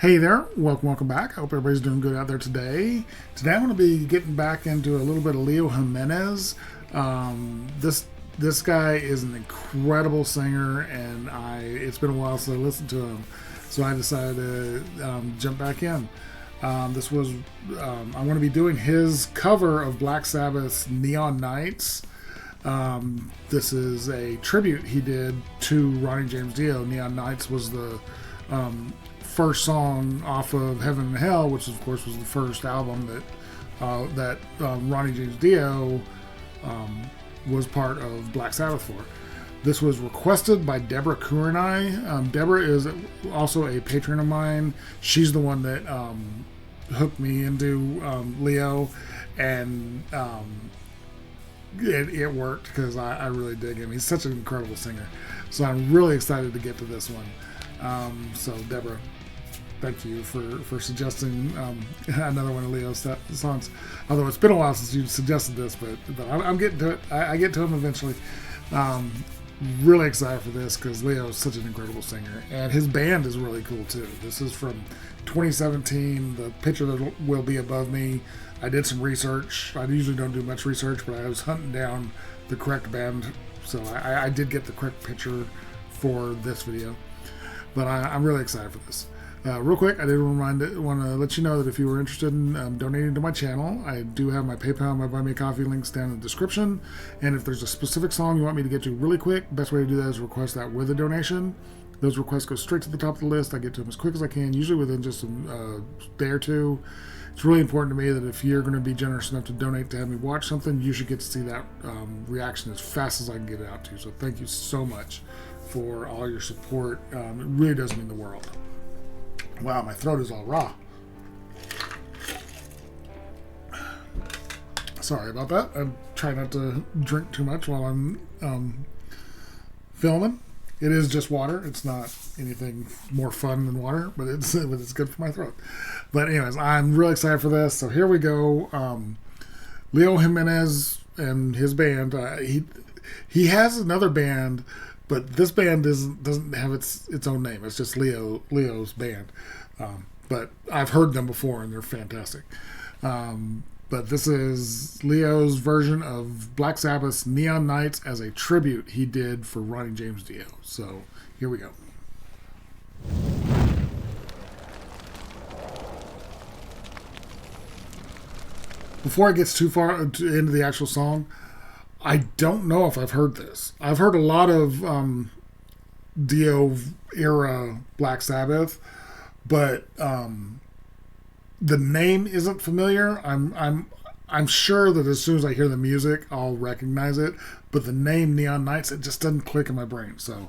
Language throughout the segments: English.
Hey there, welcome back. I hope everybody's doing good out there today. Today I'm going to be getting back into a little bit of Leo Jime. This guy is an incredible singer, and it's been a while since I listened to him, so I decided to jump back in. I want to be doing his cover of Black Sabbath's Neon Nights. This is a tribute he did to Ronnie James Dio. Neon Nights was the first song off of Heaven and Hell, which of course was the first album that Ronnie James Dio was part of Black Sabbath for. This was requested by Deborah Kurenai. Deborah is also a patron of mine. She's the one that hooked me into Leo, and it worked because I really dig him. He's such an incredible singer. So I'm really excited to get to this one. So Deborah, thank you for suggesting another one of Leo's songs. Although it's been a while since you suggested this, but I'm getting to it. I get to him eventually. Really excited for this because Leo is such an incredible singer, and his band is really cool too. This is from 2017. The picture that will be above me. I did some research. I usually don't do much research, but I was hunting down the correct band, so I did get the correct picture for this video. But I'm really excited for this. Real quick, I did want to let you know that if you were interested in donating to my channel, I do have my PayPal and my Buy Me a Coffee links down in the description. And if there's a specific song you want me to get to really quick, best way to do that is request that with a donation. Those requests go straight to the top of the list. I get to them as quick as I can, usually within just a day or two. It's really important to me that if you're going to be generous enough to donate to have me watch something, you should get to see that reaction as fast as I can get it out to you. So thank you so much for all your support. It really does mean the world. Wow, my throat is all raw. Sorry about that. I try not to drink too much while I'm filming. It is just water. It's not anything more fun than water, but it's good for my throat. But anyways, I'm really excited for this. So here we go. Leo Jime and his band. He has another band, but this band doesn't have its own name. It's just Leo's band. But I've heard them before, and they're fantastic. But this is Leo's version of Black Sabbath's Neon Nights as a tribute he did for Ronnie James Dio. So here we go. Before it gets too far into the actual song, I don't know if I've heard this. I've heard a lot of Dio era Black Sabbath, but the name isn't familiar. I'm sure that as soon as I hear the music, I'll recognize it. But the name Neon Nights, it just doesn't click in my brain. So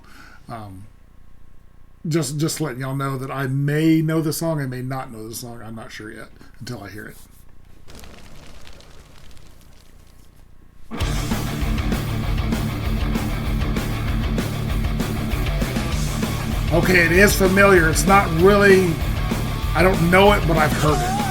just letting y'all know that I may know the song, I may not know the song. I'm not sure yet until I hear it. Okay, it is familiar. It's not really, I don't know it, but I've heard it.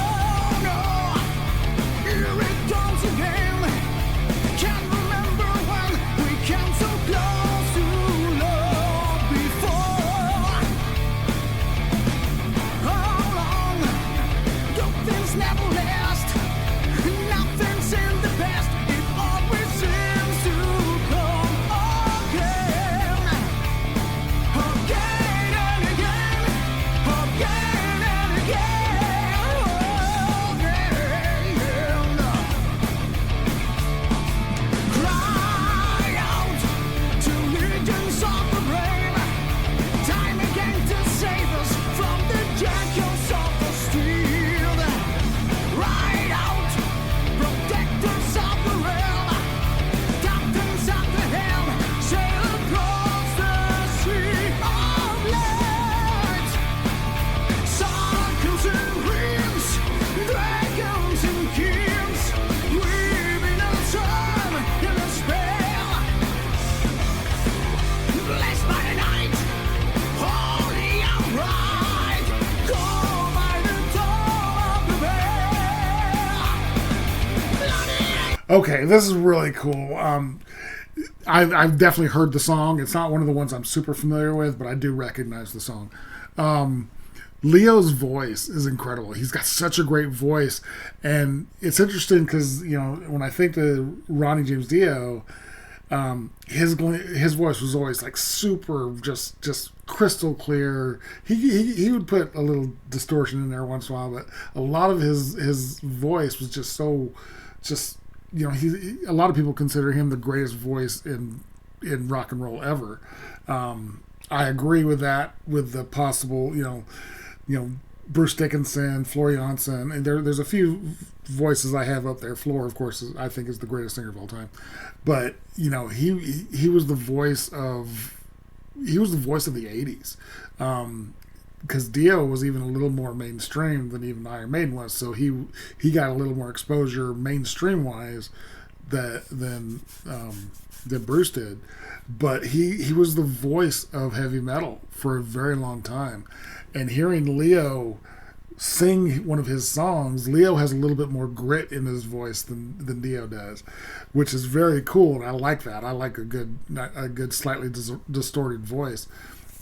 Okay, this is really cool. I've definitely heard the song. It's not one of the ones I'm super familiar with, but I do recognize the song. Leo's voice is incredible. He's got such a great voice, and it's interesting because when I think to Ronnie James Dio, his voice was always like super, just crystal clear. He would put a little distortion in there once in a while, but a lot of his voice was just so just a lot of people consider him the greatest voice in rock and roll ever. I agree with that. With the possible Bruce Dickinson, Floor Jansen, and there's a few voices I have up there. Floor, of course, I think is the greatest singer of all time. But he was the voice of the '80s. Because Dio was even a little more mainstream than even Iron Maiden was, so he got a little more exposure mainstream wise than Bruce did. But he was the voice of heavy metal for a very long time. And hearing Leo sing one of his songs, Leo has a little bit more grit in his voice than Dio does, which is very cool, and I like that. I like a good slightly distorted voice.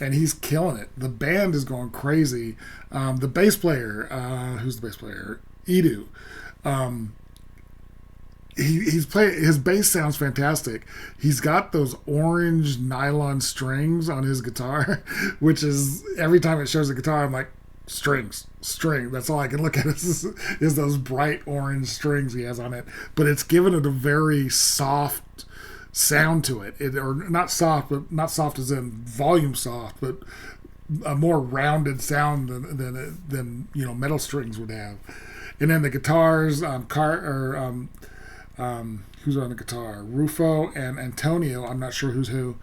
And he's killing it. The band is going crazy. The bass player, who's the bass player? Edu. He's playing. His bass sounds fantastic. He's got those orange nylon strings on his guitar, which is every time it shows the guitar, I'm like, string. That's all I can look at is those bright orange strings he has on it. But it's given it a very soft sound to it, or not soft, but not soft as in volume soft, but a more rounded sound than metal strings would have. And then the guitars, who's on the guitar? Rufo and Antonio. I'm not sure who's who.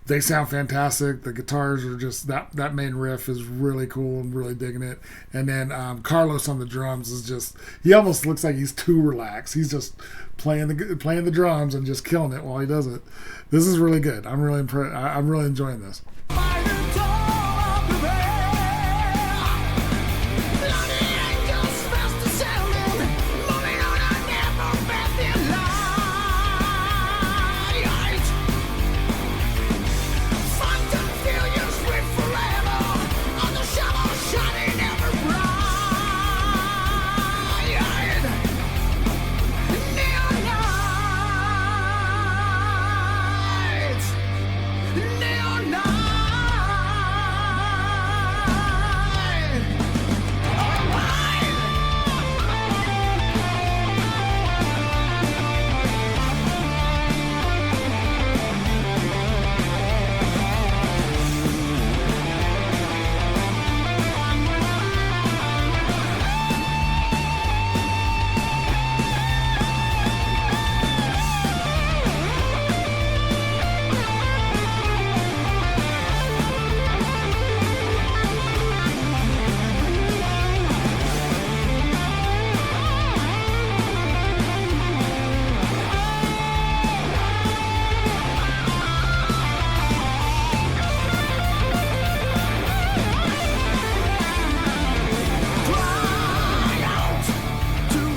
They sound fantastic. The guitars are just that main riff is really cool. I'm really digging it. And then Carlos on the drums is just, he almost looks like he's too relaxed. He's just playing the drums and just killing it while he does it. This is really good. I'm really impressed. I'm really enjoying this.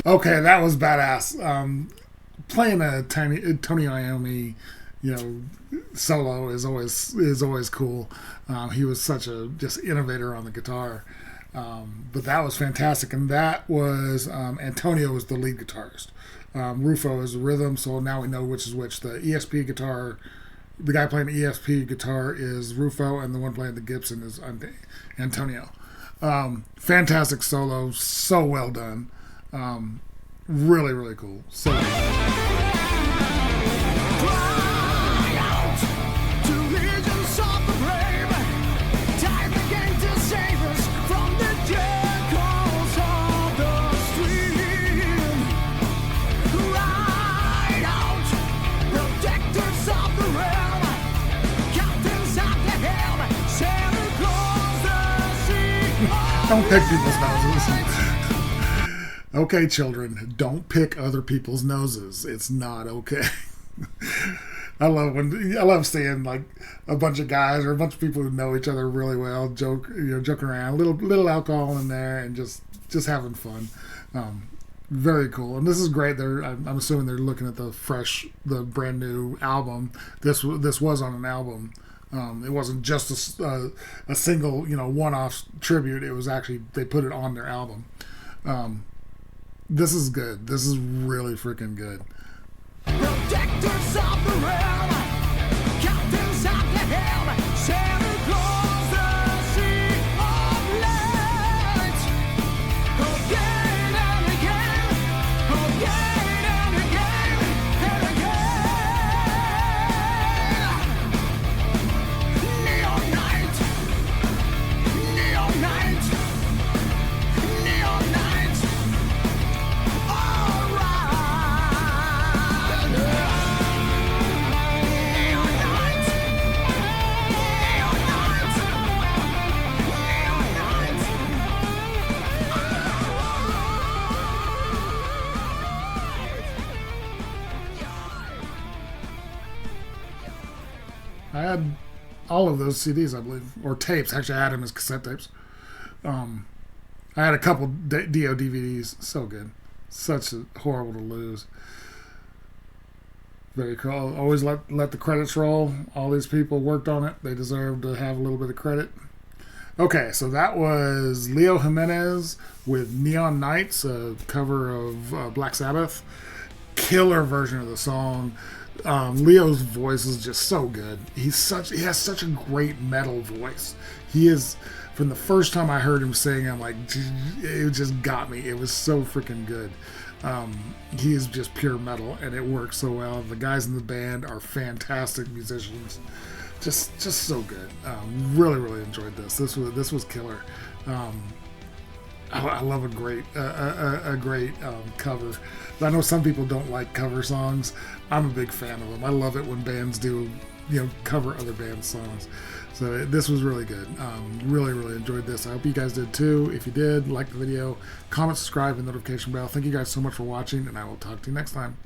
Okay, that was badass. Playing a Tony Iommi, solo is always cool. He was such a just innovator on the guitar. But that was fantastic, and that was Antonio was the lead guitarist. Rufo is the rhythm, so now we know which is which. The ESP guitar, the guy playing the ESP guitar is Rufo, and the one playing the Gibson is Antonio. Fantastic solo, so well done. Really, really cool. So don't pick people's noses. Okay, children, don't pick other people's noses. It's not okay. I love seeing like a bunch of guys or a bunch of people who know each other really well joking around, little alcohol in there, and just having fun. Very cool, and this is great. I'm assuming they're looking at the brand new album. This was on an album It wasn't just a single, one-off tribute. It was actually, they put it on their album. This is good. This is really freaking good. Protectors of the realm, captains of the helm, Santa Claus, the sea of light. Again and again, again and again, and again. Neon night, neon night, neon night. All right. Neon night, neon night, neon night. I had all of those CDs, I believe, or tapes. Actually, I had them as cassette tapes. I had a couple Dio DVDs. So good. Such horrible to lose. Very cool. Always let the credits roll. All these people worked on it. They deserve to have a little bit of credit. Okay, so that was Leo Jime with Neon Nights, a cover of Black Sabbath. Killer version of the song. Leo's voice is just so good. He has such a great metal voice. He is, from the first time I heard him sing, I'm like, it just got me. It was so freaking good. He is just pure metal, and it works so well. The guys in the band are fantastic musicians. Just so good. Really, really enjoyed this. This was killer. I love a great cover. I know some people don't like cover songs. I'm a big fan of them. I love it when bands do, cover other bands' songs. So this was really good. Really, really enjoyed this. I hope you guys did too. If you did, like the video, comment, subscribe, and notification bell. Thank you guys so much for watching, and I will talk to you next time.